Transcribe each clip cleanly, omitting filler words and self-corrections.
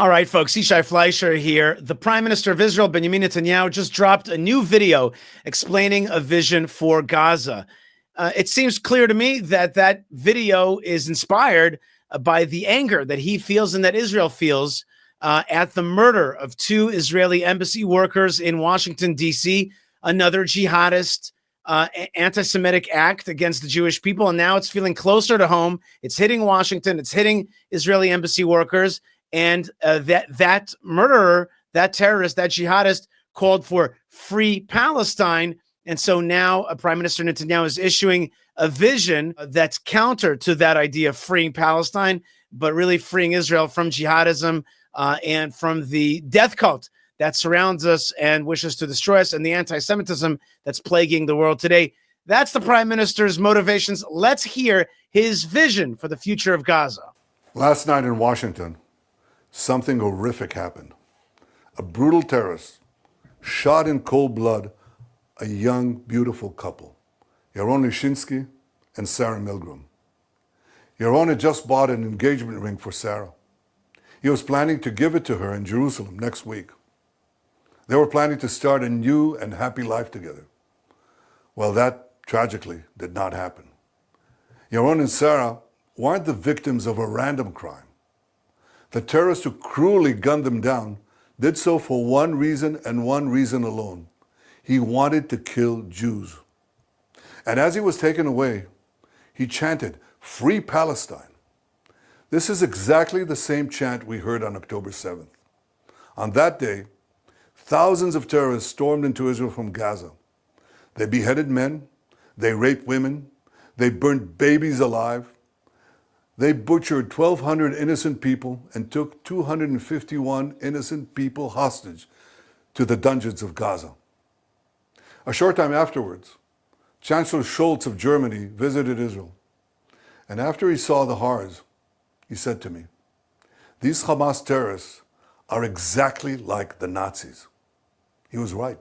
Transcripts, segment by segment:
All right, folks, Yishai Fleischer here. The Prime Minister of Israel, Benjamin Netanyahu, just dropped a new video explaining a vision for Gaza. It seems clear to me that that video is inspired by the anger that he feels and that Israel feels at the murder of two Israeli embassy workers in Washington, D.C., another jihadist anti-Semitic act against the Jewish people. And now it's feeling closer to home. It's hitting Washington. It's hitting Israeli embassy workers. And that murderer, that terrorist, that jihadist called for free Palestine. And so now Prime Minister Netanyahu is issuing a vision that's counter to that idea of freeing Palestine, but really freeing Israel from jihadism and from the death cult that surrounds us and wishes to destroy us, and the anti-Semitism that's plaguing the world today. That's the Prime Minister's motivations. Let's hear his vision for the future of Gaza. Last night in Washington, something horrific happened. A brutal terrorist shot in cold blood a young, beautiful couple, Yaron Lishinsky and Sarah Milgram. Yaron had just bought an engagement ring for Sarah. He was planning to give it to her in Jerusalem next week. They were planning to start a new and happy life together. Well, that tragically did not happen. Yaron and Sarah weren't the victims of a random crime. The terrorist who cruelly gunned them down did so for one reason and one reason alone. He wanted to kill Jews. And as he was taken away, he chanted, "Free Palestine." This is exactly the same chant we heard on October 7th. On that day, thousands of terrorists stormed into Israel from Gaza. They beheaded men, they raped women, they burned babies alive. They butchered 1,200 innocent people and took 251 innocent people hostage to the dungeons of Gaza. A short time afterwards, Chancellor Scholz of Germany visited Israel. And after he saw the horrors, he said to me, "These Hamas terrorists are exactly like the Nazis." He was right.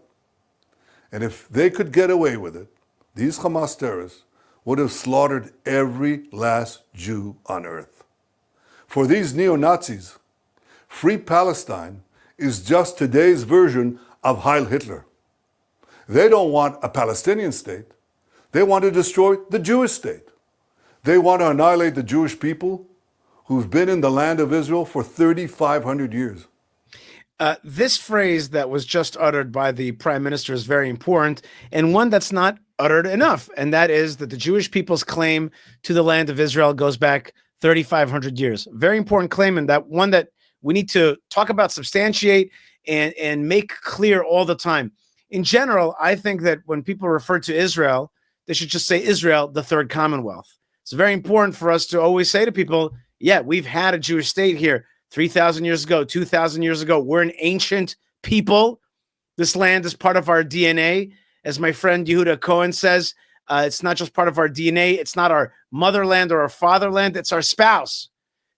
And if they could get away with it, these Hamas terrorists would have slaughtered every last Jew on earth. For these neo-Nazis, free Palestine is just today's version of Heil Hitler. They don't want a Palestinian state. They want to destroy the Jewish state. They want to annihilate the Jewish people who've been in the land of Israel for 3,500 years. This phrase that was just uttered by the Prime Minister is very important, and one that's not uttered enough, and that is that the Jewish people's claim to the land of Israel goes back 3,500 years. Very important claim, and that one that we need to talk about, substantiate, and make clear all the time. In general, I think that when people refer to Israel, they should just say Israel, the third Commonwealth. It's very important for us to always say to people, yeah, we've had a Jewish state here 3,000 years ago, 2,000 years ago. We're an ancient people. This land is part of our DNA. As my friend Yehuda Cohen says, it's not just part of our DNA. It's not our motherland or our fatherland. It's our spouse.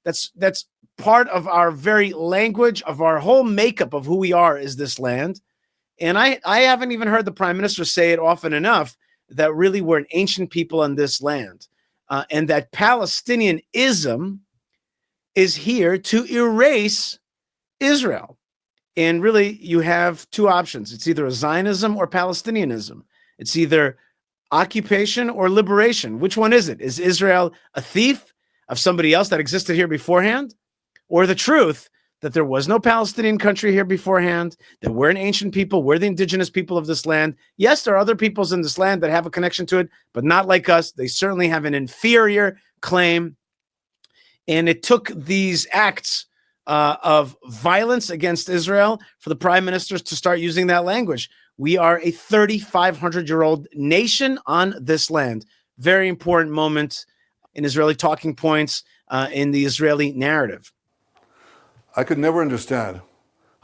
That's part of our very language, of our whole makeup of who we are is this land. And I haven't even heard the Prime Minister say it often enough that really we're an ancient people on this land. And that Palestinianism is here to erase Israel. And really, you have two options. It's either a Zionism or Palestinianism. It's either occupation or liberation. Which one is it? Is Israel a thief of somebody else that existed here beforehand? Or the truth that there was no Palestinian country here beforehand, that we're an ancient people, we're the indigenous people of this land. Yes, there are other peoples in this land that have a connection to it, but not like us. They certainly have an inferior claim. And it took these acts of violence against Israel for the prime ministers to start using that language. We are a 3,500-year-old nation on this land. Very important moment in Israeli talking points in the Israeli narrative. I could never understand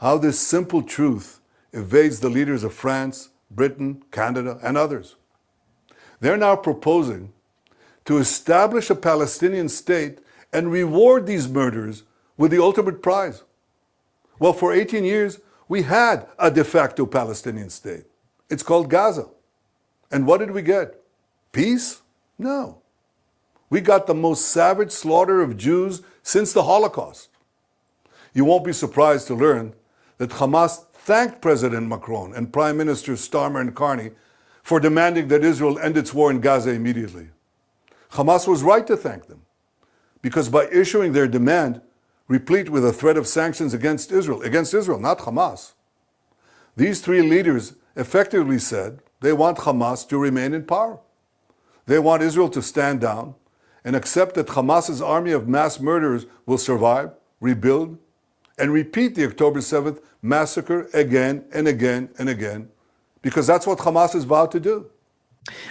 how this simple truth evades the leaders of France, Britain, Canada, and others. They're now proposing to establish a Palestinian state and reward these murderers with the ultimate prize. Well, for 18 years, we had a de facto Palestinian state. It's called Gaza. And what did we get? Peace? No. We got the most savage slaughter of Jews since the Holocaust. you won't be surprised to learn that Hamas thanked President Macron and Prime Minister Starmer and Carney for demanding that Israel end its war in Gaza immediately. Hamas was right to thank them, because by issuing their demand, replete with a threat of sanctions against Israel, not Hamas, these three leaders effectively said they want Hamas to remain in power. They want Israel to stand down and accept that Hamas's army of mass murderers will survive, rebuild, and repeat the October 7th massacre again and again and again, because that's what Hamas has vowed to do.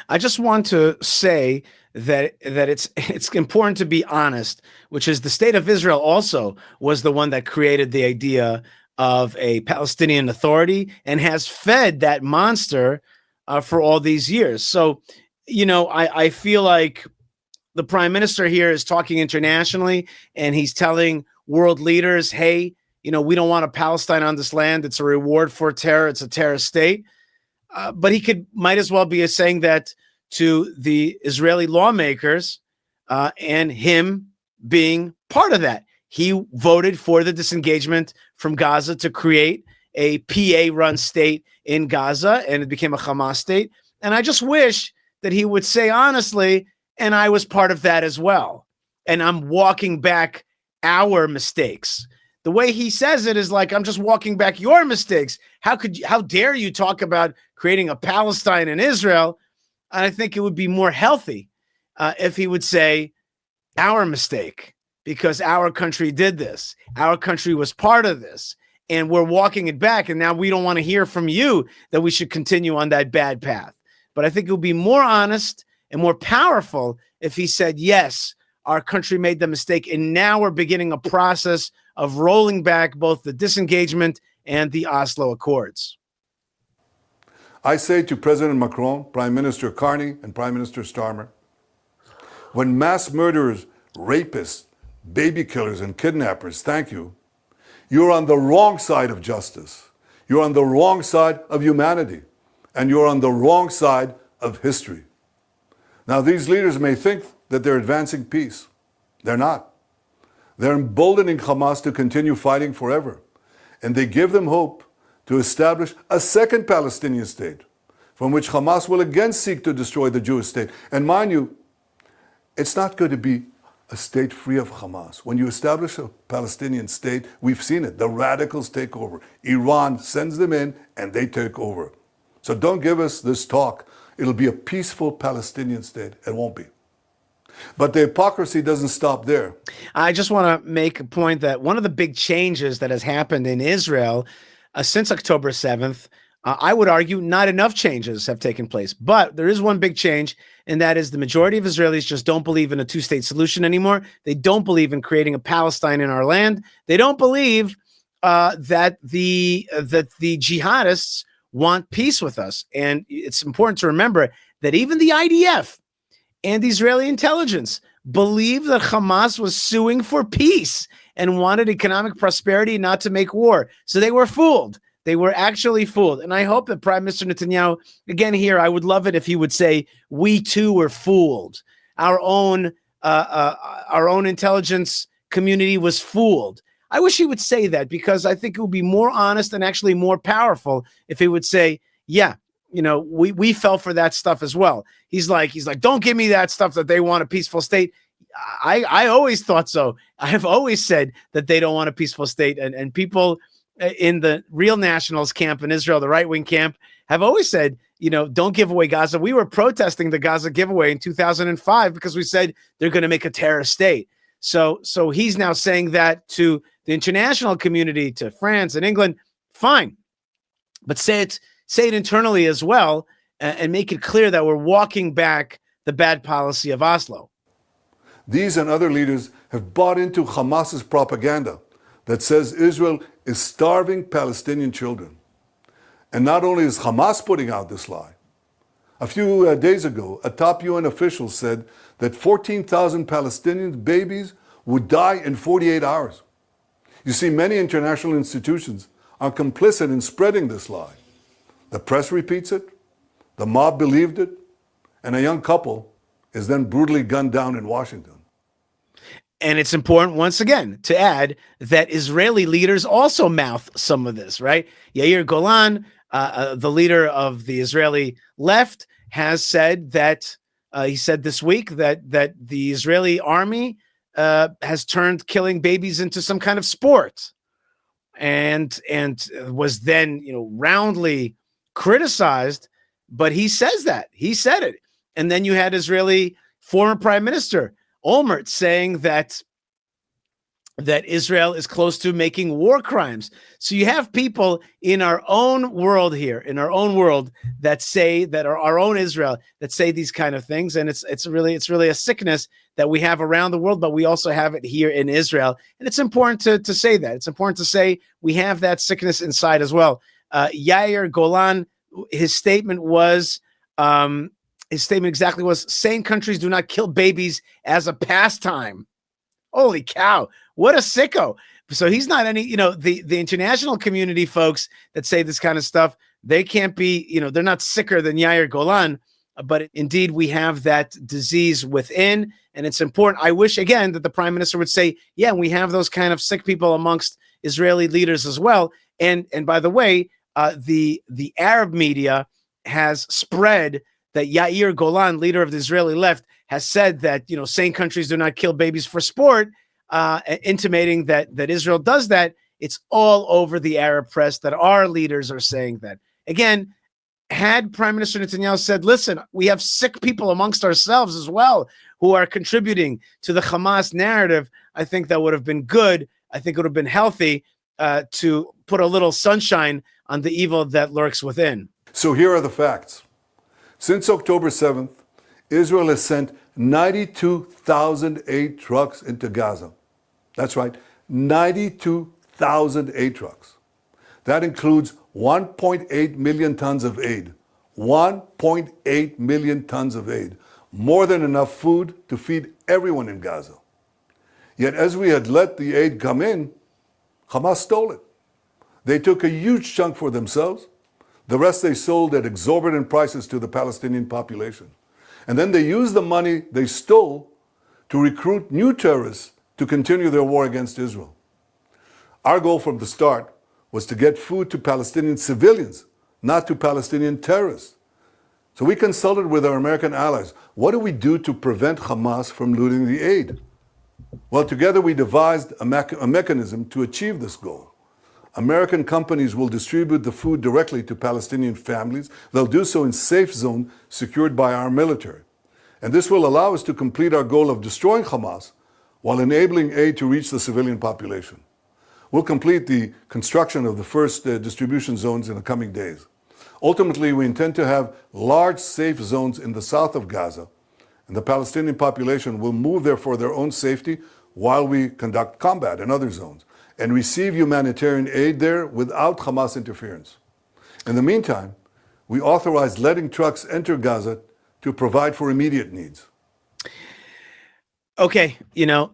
I just want to say that it's important to be honest, which is the state of Israel also was the one that created the idea of a Palestinian Authority and has fed that monster for all these years. So, I feel like the prime minister here is talking internationally, and he's telling world leaders, hey, we don't want a Palestine on this land. It's a reward for terror. It's a terrorist state. But he might as well be saying that to the Israeli lawmakers and him being part of that. He voted for the disengagement from Gaza to create a PA-run state in Gaza, and it became a Hamas state. And I just wish that he would say honestly, and I was part of that as well. And I'm walking back our mistakes. The way he says it is like, I'm just walking back your mistakes. How dare you talk about creating a Palestine and Israel? And I think it would be more healthy if he would say our mistake, because our country did this. Our country was part of this, and we're walking it back. And now we don't want to hear from you that we should continue on that bad path. But I think it would be more honest and more powerful if he said, yes, our country made the mistake, and now we're beginning a process of rolling back both the disengagement and the Oslo Accords. I say to President Macron, Prime Minister Carney, and Prime Minister Starmer, when mass murderers, rapists, baby killers, and kidnappers thank you, you're on the wrong side of justice. You're on the wrong side of humanity. And you're on the wrong side of history. Now, these leaders may think that they're advancing peace. They're not. They're emboldening Hamas to continue fighting forever. And they give them hope to establish a second Palestinian state, from which Hamas will again seek to destroy the Jewish state. And mind you, it's not going to be a state free of Hamas. When you establish a Palestinian state, we've seen it. The radicals take over. Iran sends them in, and they take over. So don't give us this talk. It'll be a peaceful Palestinian state. It won't be. But the hypocrisy doesn't stop there. I just want to make a point that one of the big changes that has happened in Israel since October 7th, I would argue not enough changes have taken place. But there is one big change, and that is the majority of Israelis just don't believe in a two-state solution anymore. They don't believe in creating a Palestine in our land. They don't believe that the jihadists want peace with us. And it's important to remember that even the IDF and Israeli intelligence believed that Hamas was suing for peace and wanted economic prosperity, not to make war. So they were fooled. They were actually fooled. And I hope that Prime Minister Netanyahu, again here, I would love it if he would say, we too were fooled. Our own intelligence community was fooled. I wish he would say that, because I think it would be more honest and actually more powerful if he would say, yeah, we fell for that stuff as well. He's like, don't give me that stuff that they want a peaceful state. I always thought so. I have always said that they don't want a peaceful state. And people in the real nationals camp in Israel, the right-wing camp, have always said, don't give away Gaza. We were protesting the Gaza giveaway in 2005 because we said they're going to make a terrorist state. So he's now saying that to the international community, to France and England. Fine, but say it internally as well, and make it clear that we're walking back the bad policy of Oslo. These and other leaders have bought into Hamas's propaganda that says Israel is starving Palestinian children. And not only is Hamas putting out this lie, a few days ago, a top UN official said that 14,000 Palestinian babies would die in 48 hours. You see, many international institutions are complicit in spreading this lie. The press repeats it, the mob believed it, and a young couple is then brutally gunned down in Washington. And it's important, once again, to add that Israeli leaders also mouth some of this, right? Yair Golan, the leader of the Israeli left, has said that he said this week that the Israeli army has turned killing babies into some kind of sport, and was then roundly criticized. But he says that he said it, and then you had Israeli former Prime Minister Olmert saying that Israel is close to making war crimes. So you have people in our own world here, in our own world, that say that are our own Israel, that say these kind of things, and it's really a sickness that we have around the world, but we also have it here in Israel, and it's important to say that. It's important to say we have that sickness inside as well. Yair Golan, his statement exactly was: sane countries do not kill babies as a pastime. Holy cow, what a sicko. So he's not any, the international community folks that say this kind of stuff, they can't be, they're not sicker than Yair Golan, but indeed we have that disease within, and it's important. I wish, again, that the prime minister would say, yeah, we have those kind of sick people amongst Israeli leaders as well. And by the way, the Arab media has spread that Yair Golan, leader of the Israeli left, has said that sane countries do not kill babies for sport, intimating that Israel does that. It's all over the Arab press that our leaders are saying that. Again, had Prime Minister Netanyahu said, listen, we have sick people amongst ourselves as well who are contributing to the Hamas narrative, I think that would have been good. I think it would have been healthy to put a little sunshine on the evil that lurks within. So here are the facts. Since October 7th, Israel has sent 92,000 aid trucks into Gaza. That's right, 92,000 aid trucks. That includes 1.8 million tons of aid. 1.8 million tons of aid. More than enough food to feed everyone in Gaza. Yet as we had let the aid come in, Hamas stole it. They took a huge chunk for themselves. The rest they sold at exorbitant prices to the Palestinian population. And then they used the money they stole to recruit new terrorists to continue their war against Israel. Our goal from the start was to get food to Palestinian civilians, not to Palestinian terrorists. So we consulted with our American allies. What do we do to prevent Hamas from looting the aid? Well, together we devised a mechanism to achieve this goal. American companies will distribute the food directly to Palestinian families. They'll do so in safe zone secured by our military. And this will allow us to complete our goal of destroying Hamas while enabling aid to reach the civilian population. We'll complete the construction of the first distribution zones in the coming days. Ultimately, we intend to have large safe zones in the south of Gaza, and the Palestinian population will move there for their own safety while we conduct combat in other zones and receive humanitarian aid there without Hamas interference. In the meantime, we authorized letting trucks enter Gaza to provide for immediate needs. Okay,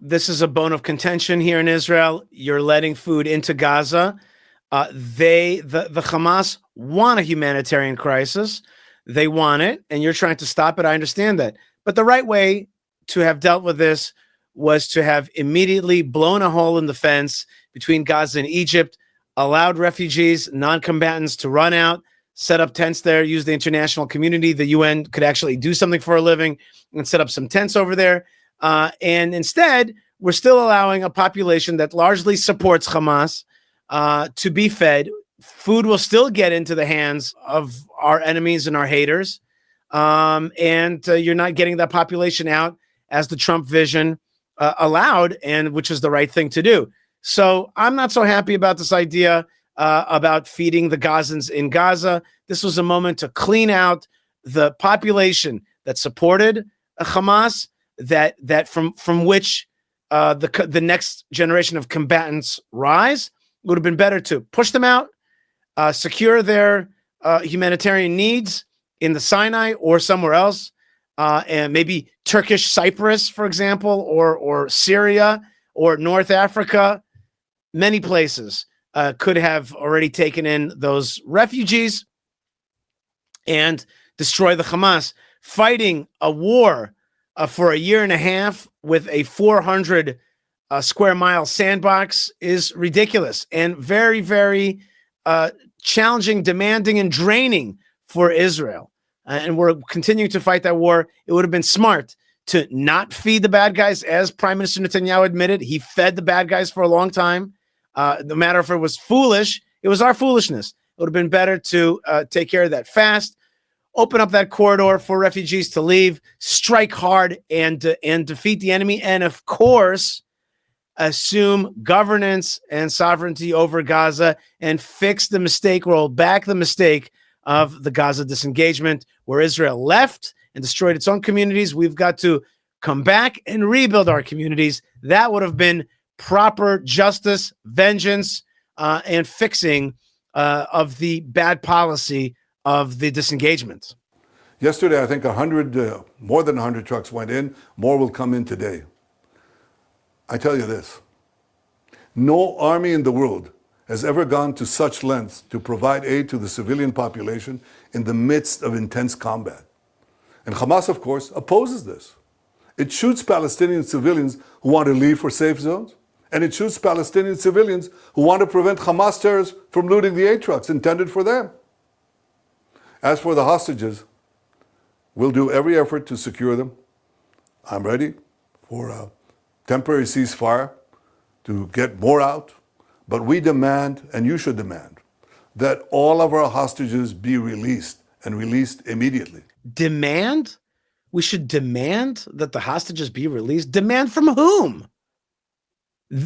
this is a bone of contention here in Israel. You're letting food into Gaza. The Hamas want a humanitarian crisis. They want it, and you're trying to stop it. I understand that. But the right way to have dealt with this was to have immediately blown a hole in the fence between Gaza and Egypt, allowed refugees, non-combatants to run out, set up tents there, use the international community. The UN could actually do something for a living and set up some tents over there. And instead, we're still allowing a population that largely supports Hamas to be fed. Food will still get into the hands of our enemies and our haters. And you're not getting that population out as the Trump vision allowed, and which is the right thing to do. So I'm not so happy about this idea about feeding the Gazans in Gaza. This was a moment to clean out the population that supported Hamas, that from which the next generation of combatants rise. It would have been better to push them out, secure their humanitarian needs in the Sinai or somewhere else, and maybe Turkish Cyprus, for example, or Syria or North Africa. Many places could have already taken in those refugees and destroy the Hamas. Fighting a war for a year and a half with a 400 square mile sandbox is ridiculous and very, very challenging, demanding, and draining for Israel. And we're continuing to fight that war. It would have been smart to not feed the bad guys, as Prime Minister Netanyahu admitted. He fed the bad guys for a long time. No matter if it was foolish, it was our foolishness. It would have been better to take care of that fast, open up that corridor for refugees to leave, strike hard, and defeat the enemy, and of course, assume governance and sovereignty over Gaza and fix the mistake, roll back the mistake of the Gaza disengagement, where Israel left and destroyed its own communities. We've got to come back and rebuild our communities. That would have been proper justice, vengeance, and fixing of the bad policy of the disengagement. Yesterday, I think more than 100 trucks went in. More will come in today. I tell you this, no army in the world has ever gone to such lengths to provide aid to the civilian population in the midst of intense combat. And Hamas, of course, opposes this. It shoots Palestinian civilians who want to leave for safe zones, and it shoots Palestinian civilians who want to prevent Hamas terrorists from looting the aid trucks intended for them. As for the hostages, we'll do every effort to secure them. I'm ready for a temporary ceasefire to get more out, but we demand, and you should demand, that all of our hostages be released and released immediately. Demand? We should demand that the hostages be released? Demand from whom?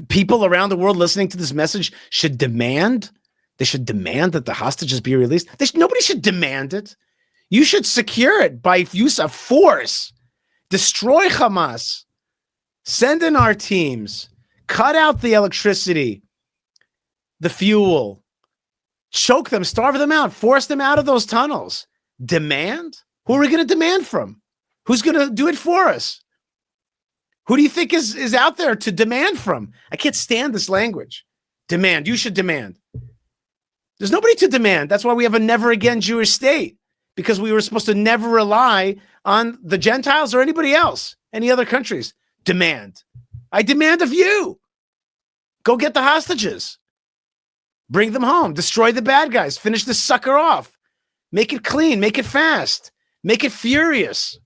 People around the world listening to this message should demand? They should demand that the hostages be released? Nobody should demand it. You should secure it by use of force. Destroy Hamas. Send in our teams. Cut out the electricity, the fuel. Choke them, starve them out, force them out of those tunnels. Demand? Who are we going to demand from? Who's going to do it for us? Who do you think is out there to demand from? I can't stand this language. Demand. You should demand. There's nobody to demand. That's why we have a never again Jewish state, because we were supposed to never rely on the Gentiles or anybody else, any other countries. Demand. I demand of you. Go get the hostages. Bring them home. Destroy the bad guys. Finish this sucker off. Make it clean. Make it fast. Make it furious.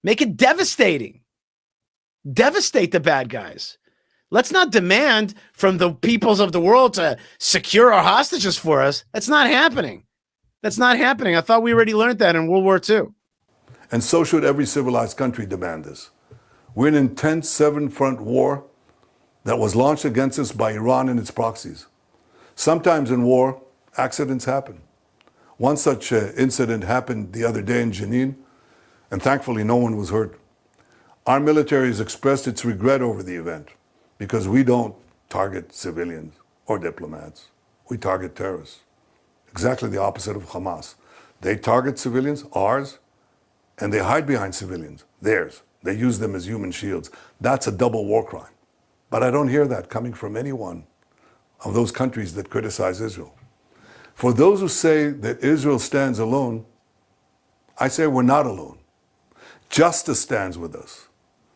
Make it devastating. Devastate the bad guys. Let's not demand from the peoples of the world to secure our hostages for us. That's not happening. That's not happening. I thought we already learned that in World War II. And so should every civilized country demand this. We're in an intense seven-front war that was launched against us by Iran and its proxies. Sometimes in war, accidents happen. One such incident happened the other day in Jenin, and thankfully no one was hurt. Our military has expressed its regret over the event because we don't target civilians or diplomats. We target terrorists. Exactly the opposite of Hamas. They target civilians, ours, and they hide behind civilians, theirs. They use them as human shields. That's a double war crime. But I don't hear that coming from any one of those countries that criticize Israel. For those who say that Israel stands alone, I say we're not alone. Justice stands with us.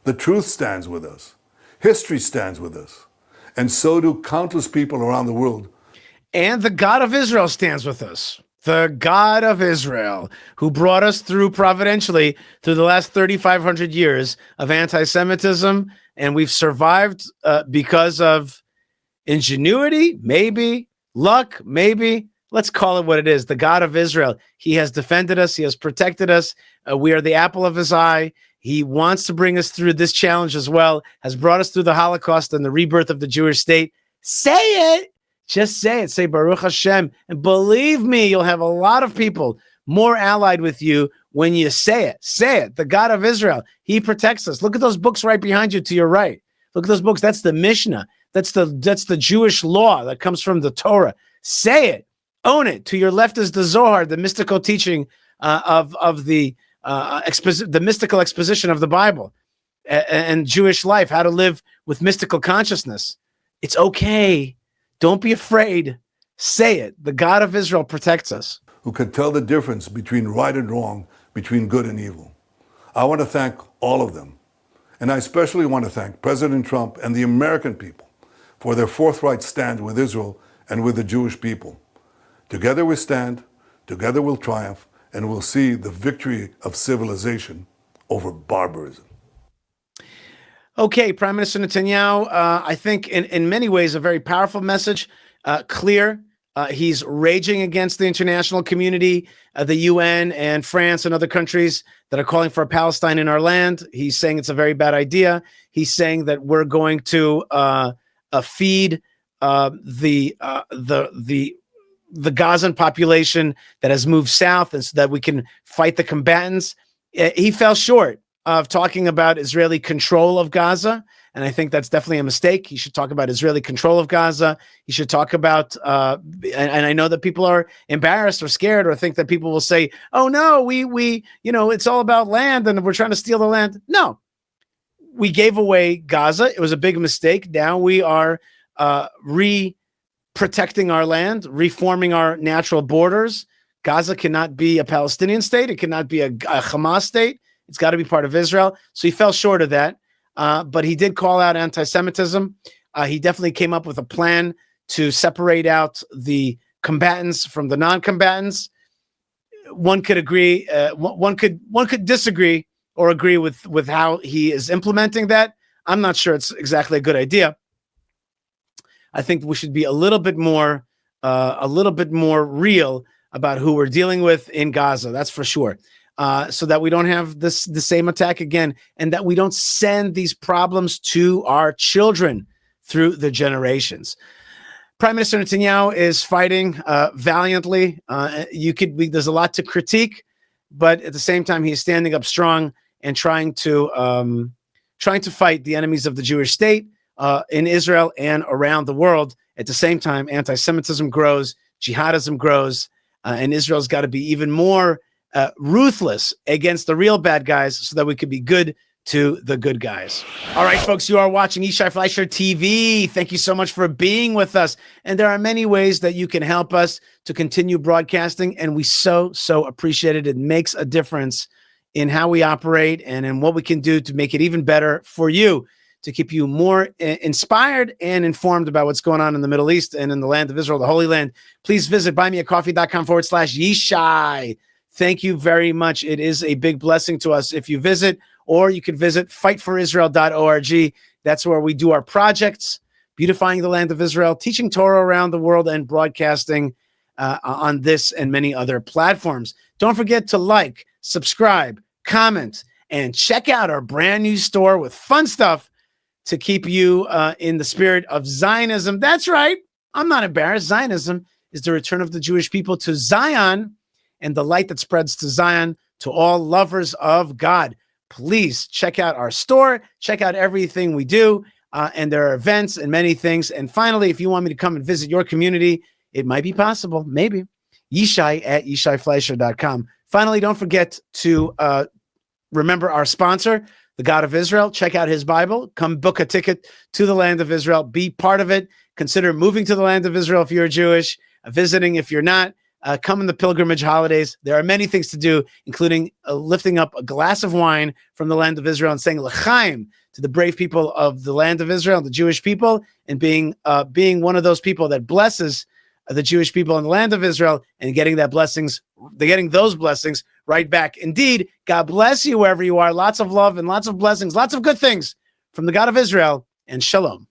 The truth stands with us. History stands with us. And so do countless people around the world. And the God of Israel stands with us. The God of Israel, who brought us through providentially through the last 3,500 years of anti-Semitism. And we've survived because of ingenuity, maybe, luck, maybe. Let's call it what it is. The God of Israel. He has defended us. He has protected us. We are the apple of his eye. He wants to bring us through this challenge as well, has brought us through the Holocaust and the rebirth of the Jewish state. Say it. Just say it. Say Baruch Hashem. And believe me, you'll have a lot of people more allied with you when you say it. Say it. The God of Israel. He protects us. Look at those books right behind you to your right. Look at those books. That's the Mishnah. That's the Jewish law that comes from the Torah. Say it. Own it. To your left is the Zohar, the mystical teaching of the mystical exposition of the Bible and Jewish life, how to live with mystical consciousness. It's okay. Don't be afraid. Say it. The God of Israel protects us. Who can tell the difference between right and wrong, between good and evil. I want to thank all of them. And I especially want to thank President Trump and the American people for their forthright stand with Israel and with the Jewish people. Together we stand, together we'll triumph, and we'll see the victory of civilization over barbarism. Okay, Prime Minister Netanyahu, I think in many ways a very powerful message, clear. He's raging against the international community, the UN and France and other countries that are calling for a Palestine in our land. He's saying it's a very bad idea. He's saying that we're going to feed the Gazan population that has moved south, and so that we can fight the combatants. He fell short of talking about Israeli control of Gaza, and I think that's definitely a mistake. He should talk about Israeli control of Gaza. He should talk about, and I know that people are embarrassed or scared or think that people will say, "Oh no, we it's all about land and we're trying to steal the land." No, we gave away Gaza. It was a big mistake. Now we are protecting our land, reforming our natural borders. Gaza cannot be a Palestinian state. It cannot be a Hamas state. It's got to be part of Israel. So he fell short of that. But he did call out anti-Semitism. He definitely came up with a plan to separate out the combatants from the non-combatants. One could agree. One could disagree or agree with how he is implementing that. I'm not sure it's exactly a good idea. I think we should be a little bit more real about who we're dealing with in Gaza. That's for sure. So that we don't have the same attack again, and that we don't send these problems to our children through the generations. Prime Minister Netanyahu is fighting valiantly. There's a lot to critique, but at the same time, he's standing up strong and trying to fight the enemies of the Jewish state in Israel and around the world. At the same time, anti-Semitism grows, jihadism grows, and Israel's got to be even more ruthless against the real bad guys so that we could be good to the good guys. All right, folks, you are watching Yishai Fleisher TV. Thank you so much for being with us. And there are many ways that you can help us to continue broadcasting, and we so appreciate it. It makes a difference in how we operate and in what we can do to make it even better for you, to keep you more inspired and informed about what's going on in the Middle East and in the land of Israel, the Holy Land. Please visit buymeacoffee.com/Yishai. Thank you very much. It is a big blessing to us if you visit, or you can visit fightforisrael.org. That's where we do our projects, beautifying the land of Israel, teaching Torah around the world, and broadcasting on this and many other platforms. Don't forget to like, subscribe, comment, and check out our brand new store with fun stuff to keep you in the spirit of Zionism. That's right. I'm not embarrassed. Zionism is the return of the Jewish people to Zion, and the light that spreads to Zion, to all lovers of God. Please check out our store, check out everything we do, and there are events and many things. And finally, if you want me to come and visit your community, it might be possible, maybe. Yishai@YishaiFleisher.com. Finally, don't forget to remember our sponsor, the God of Israel. Check out his Bible. Come book a ticket to the land of Israel. Be part of it. Consider moving to the land of Israel if you're Jewish, visiting if you're not. Come in the pilgrimage holidays. There are many things to do, including lifting up a glass of wine from the land of Israel and saying l'chaim to the brave people of the land of Israel, the Jewish people, and being one of those people that blesses the Jewish people in the land of Israel and getting those blessings right back. Indeed, God bless you wherever you are. Lots of love and lots of blessings, lots of good things from the God of Israel, and shalom.